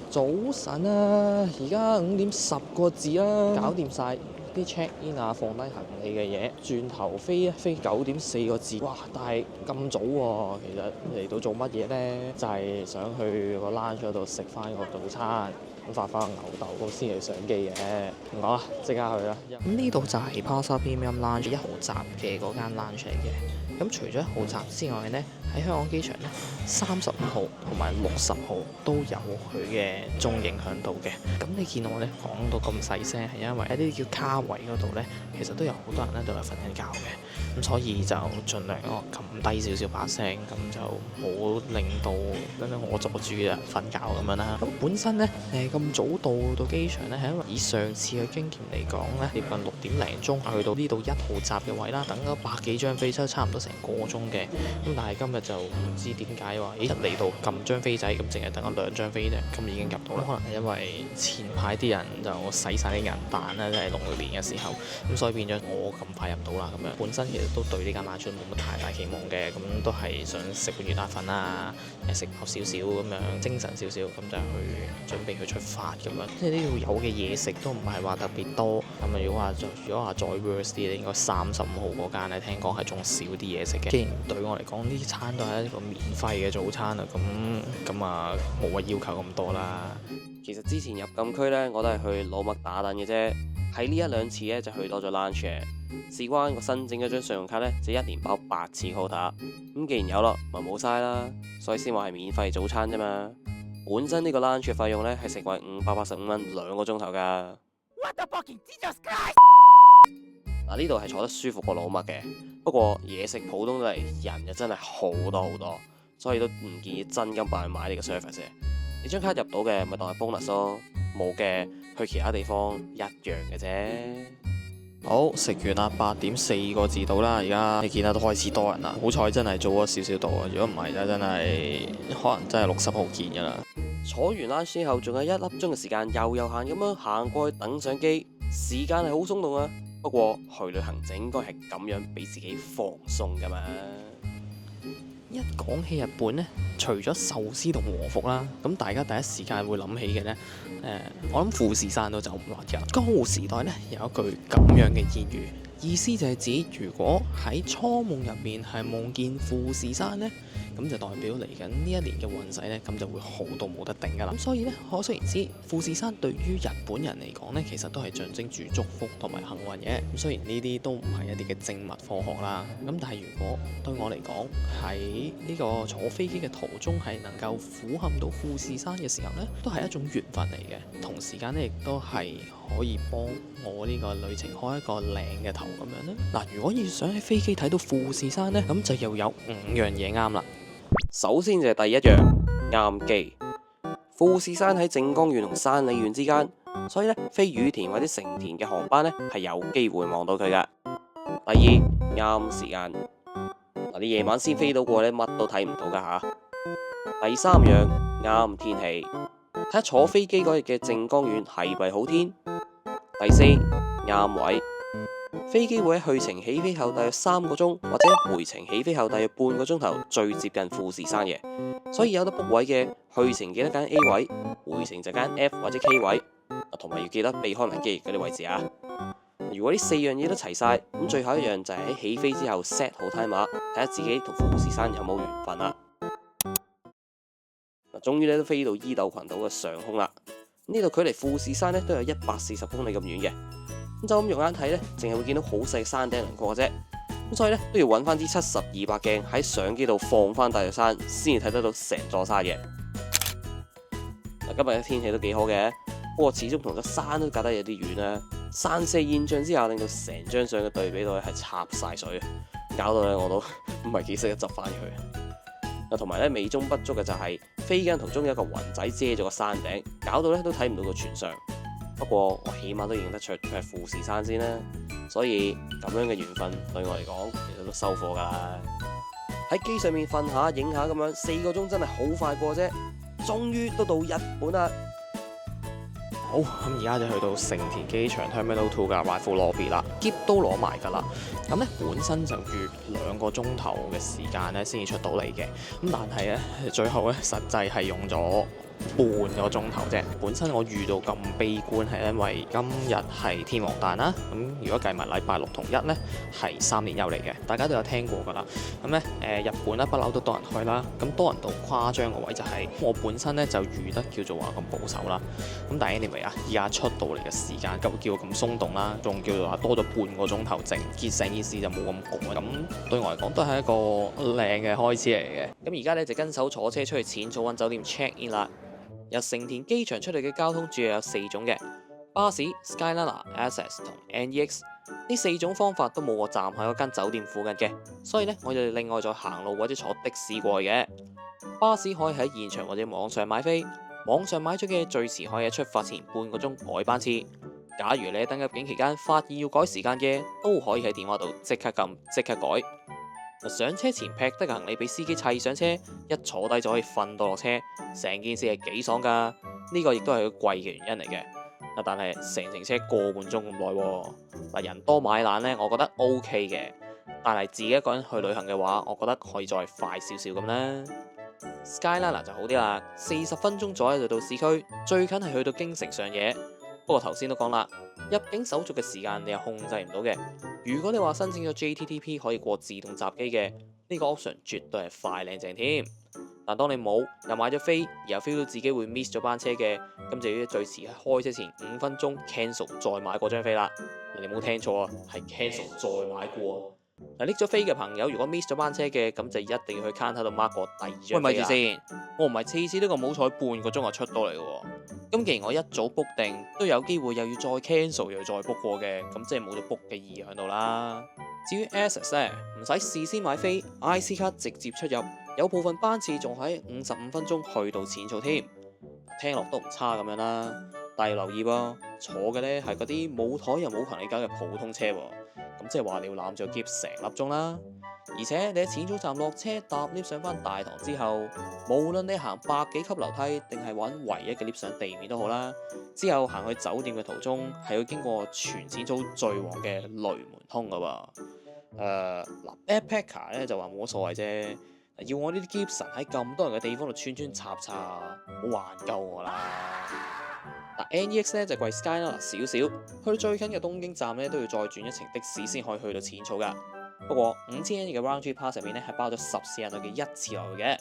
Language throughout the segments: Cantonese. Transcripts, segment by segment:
早晨啊，而家5點10個字啦，搞掂晒啲 check in 啊，放低行李嘅嘢，轉頭飛9點4個字，哇！但係咁早喎、其實嚟到做乜嘢呢？就係、想去個 lunch 嗰度食翻個早餐，咁發翻個牛豆糕先嚟上機嘅。唔講啦，即刻去啦！咁呢度就係 Plaza Premium Lounge 1號閘嘅嗰間 lunch 嚟嘅。咁除咗1號閘之外呢，喺香港機場呢，35號同埋60號都有佢嘅蹤影響度嘅。咁你見我呢講到咁細聲，係因為喺啲叫卡位嗰度呢，其實都有好多人咧都係瞓緊覺嘅。咁所以就盡量撳低少少把聲，咁就冇令到我阻住人瞓覺咁樣啦。咁本身呢，咁早到機場呢，係因為以上次嘅經驗嚟講呢，接近6點零鐘去到呢度1號閘嘅位啦，等咗百幾張飛，差唔多成個鐘嘅。咁但係今日就唔知點解話，一嚟到撳張飛仔，咁淨係等咗2張飛啫，咁已經入到啦。可能係因為前排啲人就洗晒啲銀彈啦，即係農曆年嘅時候，咁所以變咗我咁快入到啦。咁樣本身其實都對呢間賣出冇乜太大期望嘅，咁都係想食碗魚蛋粉啊，食飽少少咁樣，精神少少，咁就去準備去出發咁樣。即係呢度有嘅嘢食都唔係話特別多。咁啊，如果話再 worse 啲咧，應該35號嗰間咧，聽講係仲少啲嘢食嘅。既然對我嚟講呢餐都係一個免費嘅早餐啊，咁啊冇乜要求咁多啦。其實之前入禁區呢，我都係去老麥打躉嘅啫。喺呢1-2次呢，就去多咗 lunch 嘅。事關我新整咗張信用卡呢，就1年包8次 quota。咁既然有咯，咪冇嘥啦。所以先話係免費早餐啫嘛。本身呢個 lunch 嘅費用呢，係成為585蚊2個鐘頭㗎。嗱，呢度係坐得舒服過老麥嘅，不過嘢食普通嚟，人又真係好多好多，所以都唔建議真金白銀買呢個 service 嘅。你張卡入到嘅咪當係 bonus 咯，冇嘅去其他地方一樣嘅啫。好，食完啦，8點4個字到啦，而家你見到都開始多人啦。好彩真係早咗少少到啊，如果唔係真係可能真係60號見㗎啦。坐完 lunch 之後，仲有1粒鐘嘅時間，悠閒咁樣行過去等上機，時間係好鬆動啊。不過去旅行就應該係咁樣俾自己放鬆㗎嘛。一講起日本呢，除咗壽司同和服啦，咁大家第一時間會諗起嘅呢，我諗富士山都走唔甩㗎。江戶時代呢，有一句咁樣嘅諺語，意思就係指如果喺初夢入面係夢見富士山呢，咁就代表嚟緊呢一年嘅運勢呢，咁就會好到冇得頂㗎啦。咁所以呢，可想而知，富士山對於日本人嚟講呢，其實都係象徵住祝福同埋幸運嘅。咁雖然呢啲都唔係一啲嘅精密科學啦，咁但係如果對我嚟講，喺呢個坐飛機嘅途中係能夠俯瞰到富士山嘅時候呢，都係一種緣分嚟嘅。同時間呢，亦都係可以幫我呢個旅程開一個靚嘅頭咁樣咧。嗱，如果要想喺飛機睇到富士山呢，咁就又有5樣嘢啱啦。首先就係第一樣，啱機。富士山喺靜岡縣同山梨縣之間，所以咧飛羽田或者成田嘅航班咧係有機會望到佢噶。第二，啱時間。嗱，你夜晚先飛到過咧，乜都睇唔到噶吓。第三樣，啱天氣。睇下坐飛機嗰日嘅靜岡縣係咪好天。第四，啱位。飛機會喺去程起飛後大約3個鐘，或者回程起飛後大約半個鐘頭最接近富士山嘅，所以有得 book 位嘅，去程記得揀 A 位，回程就揀 F 或者 K 位，同埋要記得避開埋機翼嗰啲位置啊。如果呢4樣嘢都齊晒，咁最後一樣就係喺起飛之後 set 好 timer，睇下自己同富士山有冇緣分啦。嗱，終於咧都飛到伊豆群島嘅上空啦，呢度距離富士山咧都有140公里咁遠嘅。咁就咁用眼睇咧，淨係會見到好細山頂輪廓嘅啫。咁所以咧都要揾翻支70-200鏡喺相機度放翻大隻山，先至睇得到成座山嘅。嗱，今日嘅天氣都幾好嘅，不過始終同個山都隔得有啲遠啦。散射現象之下，令到成張相嘅對比度咧係插晒水，搞到咧我都唔係幾識得執翻佢。嗱，同埋咧美中不足嘅就係飛緊途中有一個雲仔遮咗個山頂，搞到咧都睇唔到個全相。不過我起碼都認得出佢係富士山先啦，所以咁樣嘅緣分對我嚟講其實都收貨㗎啦。喺機上面瞓下影下咁樣，4個鐘真係好快過啫。終於都到日本啦。好，咁而家就去到成田機場 Terminal 2嘅 arrival lobby 啦，篋都攞埋㗎啦。咁咧本身就預2個鐘頭嘅時間咧先至出到嚟嘅，咁但係咧最後咧實際係用咗半個鐘頭啫。本身我遇到咁悲觀係因為今日係天王誕啦，咁如果計埋禮拜六同一呢，係3連休嚟嘅，大家都有聽過㗎啦。咁咧日本咧不嬲都多人去啦，咁多人到誇張個位就係、我本身咧就預得叫做話咁保守啦。咁但係 anyway 啊，而家出到嚟嘅時間咁叫咁鬆動啦，仲叫做話多咗半個鐘頭整，成件事就冇咁趕。咁對我嚟講都係一個靚嘅開始嚟嘅。咁而家咧就跟手坐車出去淺草灣酒店 check in 啦。由成田機場出嚟嘅交通主要有4種嘅巴士、Skyliner、Access 同 NEX。呢4種方法都冇個站喺嗰間酒店附近嘅，所以咧我哋另外再行路或者坐的士過去嘅。巴士可以喺現場或者網上買飛，網上買咗嘅最遲可以喺出發前半個鐘改班次。假如你喺登入境期間發現要改時間嘅，都可以喺電話度即刻撳即刻改。上車前劈低個行李俾司機砌上車，一坐低就可以瞓到落車，成件事係幾爽㗎。呢個亦都係佢貴嘅原因嚟嘅。但係成車個半鐘咁耐喎。人多買懶呢，我覺得 OK 嘅。但係自己一個人去旅行嘅話，我覺得可以再快少少咁啦。Skyliner 就好啲啦，40分鐘左右就到市區，最近係去到京城上野。不過頭先都講啦，入境手續嘅時間你係控制唔到嘅。如果你話申請咗 JTTP 可以過自動閘機嘅，呢個 option 絕對係快靚正添。但當你冇又買咗飛，而又 feel 到自己會 miss 咗班車嘅，咁就要最遲喺開車前5分鐘 cancel 再買嗰張飛啦。你冇聽錯啊，係 cancel 再買過。拎咗飛嘅朋友，如果 miss 咗班車嘅，咁就一定要去 counter 度 mark 過第2張飛啦。喂，咪住先，我唔係次次都咁好彩，半個鐘就出到嚟嘅喎。咁既然我一早 book 定，都有機會又要再 cancel 又要再 book 過嘅，咁即係冇咗 book 嘅意義喺度啦。至於 Access 咧，唔使事先買飛 ，IC 卡直接出入，有部分班次仲喺55分鐘去到淺草添，聽落都唔差咁樣啦。但係要留意喎，坐嘅咧係嗰啲冇台又冇行李架嘅普通車喎，咁即係話你要攬住個篋成粒鐘啦。而且你喺淺草站落車搭 lift 上返大堂之後，無論你行100幾級樓梯定係揾唯一嘅 lift 上地面都好啦，之後行去酒店嘅途中係要經過全淺草最旺嘅雷門通噶喎。Backpacker 咧就話冇乜所謂啫，要我呢啲 Gibson 喺咁多人嘅地方度穿穿插插，冇還夠我啦。NEX 咧就貴 Skyliner 少少，去到最近嘅東京站咧都要再轉一程的士先可以去到淺草噶。不過5000日嘅 Round Trip Pass 入面咧係包咗14日內嘅1次來回嘅。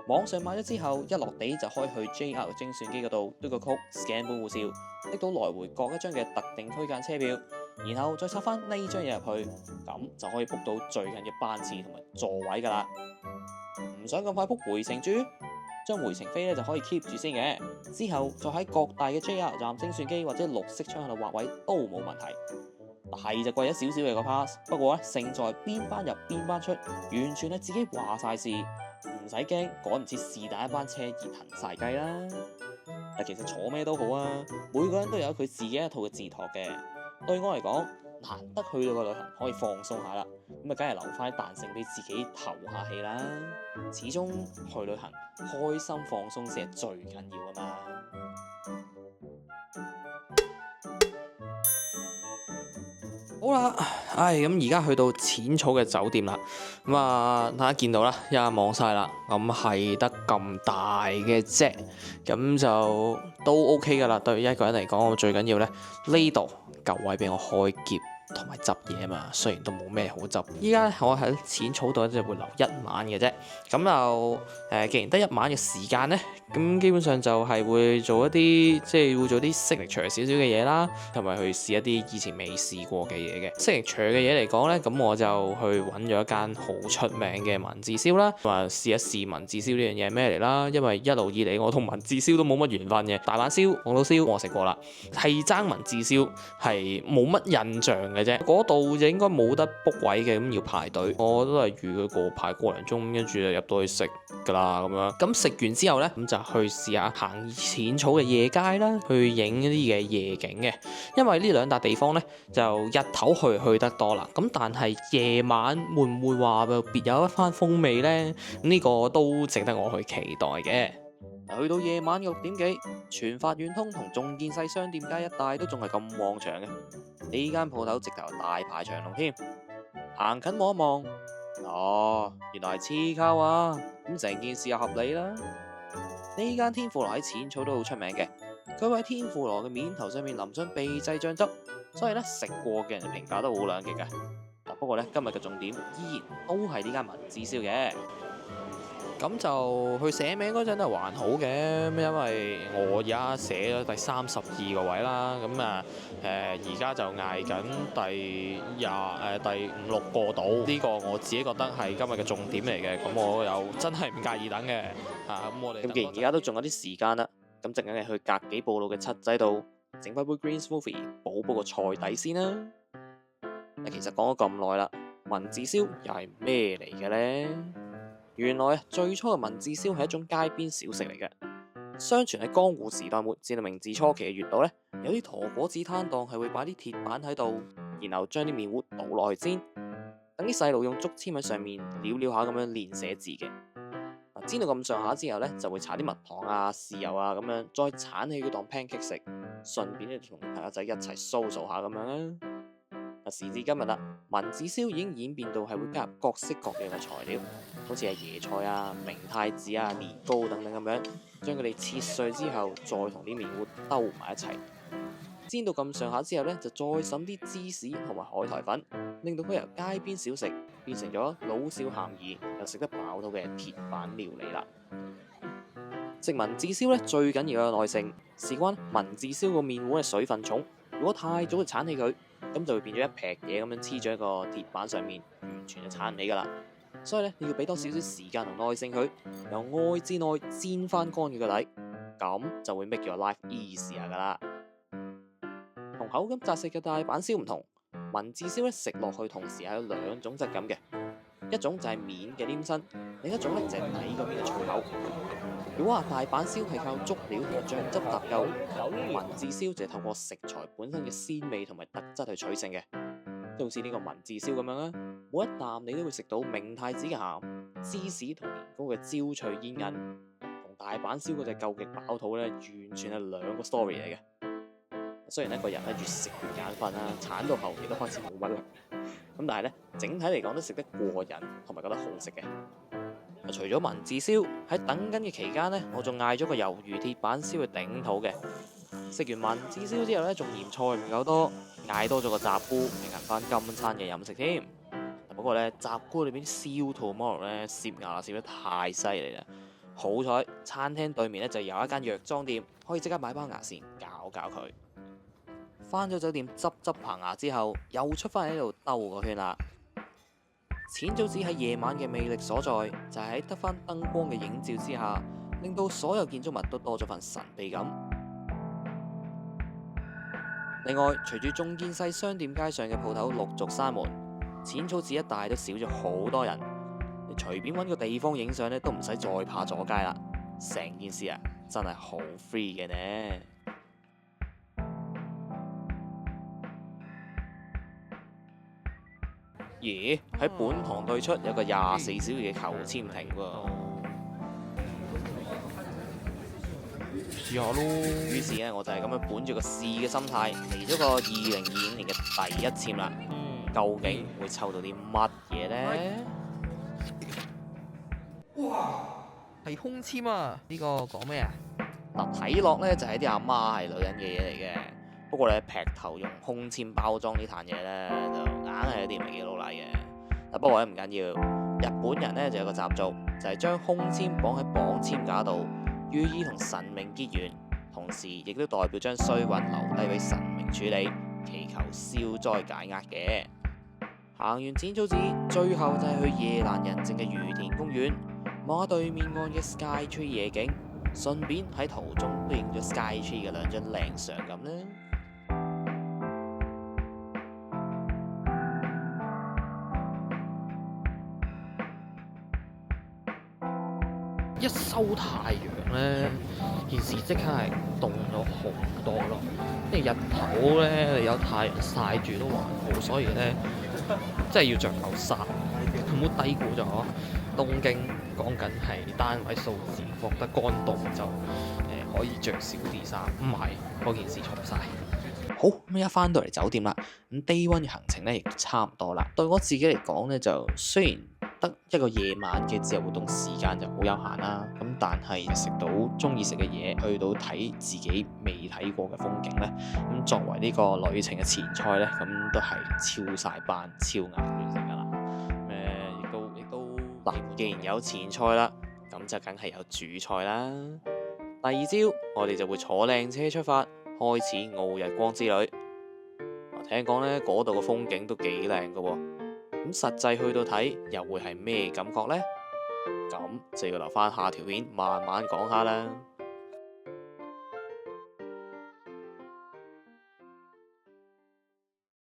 網上買咗之後，一落地就可以去 JR 精算機嗰度嘟個曲 scan 本護照，拎到來回各一張嘅特定區間車票，然後再插翻呢張嘢入去，咁就可以 book 到最近嘅班次同埋座位噶啦。唔想咁快 book 回程住，將回程飛咧就可以 keep 住先嘅，之後再喺各大嘅 JR 站精算機或者綠色窗口度劃位都冇問題。係就貴咗少少嘅個 pass， 不過咧勝在邊班入邊班出，完全係自己話晒事，唔使驚趕唔切是但一班車而騰晒雞啦。但其實坐咩都好啊，每個人都有佢自己一套嘅自托嘅。對我嚟講，難得去到個旅行可以放鬆下啦，咁啊梗係留翻啲彈性俾自己唞下氣啦。始終去旅行開心放鬆先係最緊要啊嘛。好啦，咁而家去到淺草嘅酒店啦，咁啊大家見到啦，一眼望晒啦，咁係得咁大嘅啫，咁就都 OK 噶啦。對於一個人嚟講，我最緊要咧呢度夠位俾我開篋同埋執嘢啊嘛，雖然都冇咩好執。依家我喺淺草度就會留1晚嘅啫，咁就既然得1晚嘅時間咧，咁基本上就係會做一啲會做啲 signature 少少嘅嘢啦，同埋去試一啲以前未試過嘅嘢嘅 signature 嘅嘢嚟講咧，咁我就去揾咗一間好出名嘅文字燒啦，話試一試文字燒呢樣嘢係咩嚟啦，因為一路以嚟我同文字燒都冇乜緣分嘅，大阪燒、廣島燒我食過啦，係爭文字燒係冇乜印象嘅啫，嗰度就應該冇得 book 位嘅，咁要排隊，我都係預佢排個零鐘，跟住就入到去食噶啦咁樣。咁食完之後呢，咁就去試下行淺草嘅夜街啦，去影一啲嘅夜景嘅。因為呢兩笪地方呢，就日頭去得多啦，咁但係夜晚會唔會話別有一番風味呢？呢個都值得我去期待嘅。去到夜晚6點幾，全發遠通同眾建世商店街一帶都仲係咁旺場嘅，呢間鋪頭直頭大排長龍添。行近望一望，原來係黐卡啊，咁成件事又合理啦。呢間天婦羅喺淺草都好出名嘅，佢會喺天婦羅嘅面頭上面淋上秘製醬汁，所以咧食過嘅人嘅評價都好兩極嘅。不過咧今日嘅重點依然都係呢間文字燒嘅。咁就佢寫名嗰陣都還好嘅，因為我而家寫咗第32個位啦，咁而家就嗌緊第5、6個度，呢個我自己覺得係今日嘅重點嚟嘅，咁我又真係唔介意等嘅，咁我哋咁既然而家都仲有啲時間啦，咁陣間係去隔幾步路嘅七仔度整翻杯 green smoothie 補個菜底先啦。其實講咗咁耐啦，文字燒又係咩嚟嘅呢？原來最初嘅文字燒係一種街邊小食嚟嘅。相傳喺江戶時代末至到明治初期嘅月度呢，有啲陀果子攤檔係會擺啲鐵板喺度，然後將啲麵糊倒落去煎，等啲細路用竹籤喺上面撩撩下咁樣練寫字嘅。煎到咁上下之後呢，就會搽啲蜜糖啊、豉油啊咁樣，再鏟起佢當 pancake 食，順便咧同朋友仔一齊掃下咁樣啦。時至今日啦，文字燒已經演變到係會加入各式各樣嘅材料，好似係椰菜啊、明太子啊、年糕等等咁樣，將佢哋切碎之後，再同啲麵糊兜埋一齊，煎到咁上下之後呢，就再灑啲芝士同埋海苔粉，令到佢由街邊小食變成咗老少咸宜又食得飽肚嘅鐵板料理啦。食文字燒呢，最緊要有耐性，事關文字燒個麵糊嘅水分重，如果太早就鏟起佢，咁就會變咗一劈嘢咁樣黐咗喺個鐵板上面，完全就鏟唔起噶啦。所以咧，你要俾多少少時間同耐性佢，由外至內煎翻乾佢個底，咁就會 make your life easier 噶啦。同口感扎實嘅大阪燒唔同，文字燒咧食落去同時係有兩種質感嘅，一種就係面嘅黏身，另一種咧就係底嗰邊嘅脆口。如果話大阪燒係靠足料同醬汁搭救，文字燒就係透過食材本身嘅鮮味同埋特質去取勝嘅。都好似呢個文字燒咁樣啦，每一啖你都會食到明太子嘅鹹、芝士同年糕嘅焦脆煙韌，同大阪燒嗰隻究極飽肚咧，完全係兩個 story 嚟嘅。雖然一個人咧越食越眼瞓啦，鏟到後期都開始冇乜力，咁但係咧整體嚟講都食得過癮，同埋覺得好食嘅。除咗文字燒，喺等緊嘅期間呢，我仲嗌咗個魷魚鐵板燒去頂肚嘅。食完文字燒之後呢，仲嫌菜唔夠多，嗌多咗個雜菇，平衡翻今餐嘅飲食添。不過呢，雜菇裏邊燒 tomorrow 呢，攝牙攝得太犀利啦。好彩餐廳對面呢就有一間藥妝店，可以即刻買包牙線搞搞佢。翻咗酒店執棚牙之後，又出翻喺度兜個圈啦。淺草寺喺夜晚嘅魅力所在，就係喺得返燈光嘅映照之下，令到所有建築物都多咗份神秘感。另外，隨住中建西商店街上嘅鋪頭陸續閂門，淺草寺一帶都少咗好多人，你隨便揾個地方影相咧，都唔使再怕阻街啦。成件事啊，真係好 free 嘅呢。咦？喺本堂對出有個24小時嘅求簽亭喎。試下咯。於是咧，我就係咁樣本住個試嘅心態嚟咗個2025年嘅第一簽啦。究竟會抽到啲乜嘢呢？哇！係空簽啊！呢個講咩啊？嗱，睇落咧就係啲阿媽係女人嘅嘢嚟嘅。不過咧，劈頭用空簽包裝呢壇嘢咧，就硬係有啲唔係幾老禮嘅。不過咧唔緊要，日本人咧就有個習俗，就係將空簽綁喺綁簽架度，寓意同神明結緣，同時亦都代表將衰運留低俾神明處理，祈求消災解厄嘅。行完淺草寺，最後就係去夜闌人靜嘅御田公園，望下對面岸嘅 Sky Tree 夜景，順便喺途中都影咗 Sky Tree 嘅兩張靚相咁啦。一收太陽咧，件事即刻係凍咗好多咯。因為日頭咧，你有太陽曬住都還好，所以咧真係要着夠衫。唔好低估咗東京講緊係單位數字，覺得乾凍就可以着少啲衫，唔係嗰件事錯晒。好，咁一翻到嚟酒店啦，咁 Day 1嘅行程咧亦都差唔多啦。對我自己嚟講咧，就雖然得一個夜晚嘅自由活動時間就好有限啦。咁但係食到中意食嘅嘢，去到睇自己未睇過嘅風景呢，咁作為呢個旅程嘅前菜呢，咁都係超晒班、超額完成噶啦。亦都嗱，既然有前菜啦，咁就梗係有主菜啦。第二朝我哋就會坐靚車出發，開始奧日光之旅。聽講呢嗰度嘅風景都幾靚噶喎，咁實際去到睇又會係咩感覺呢？咁就要留翻下條片慢慢講下啦。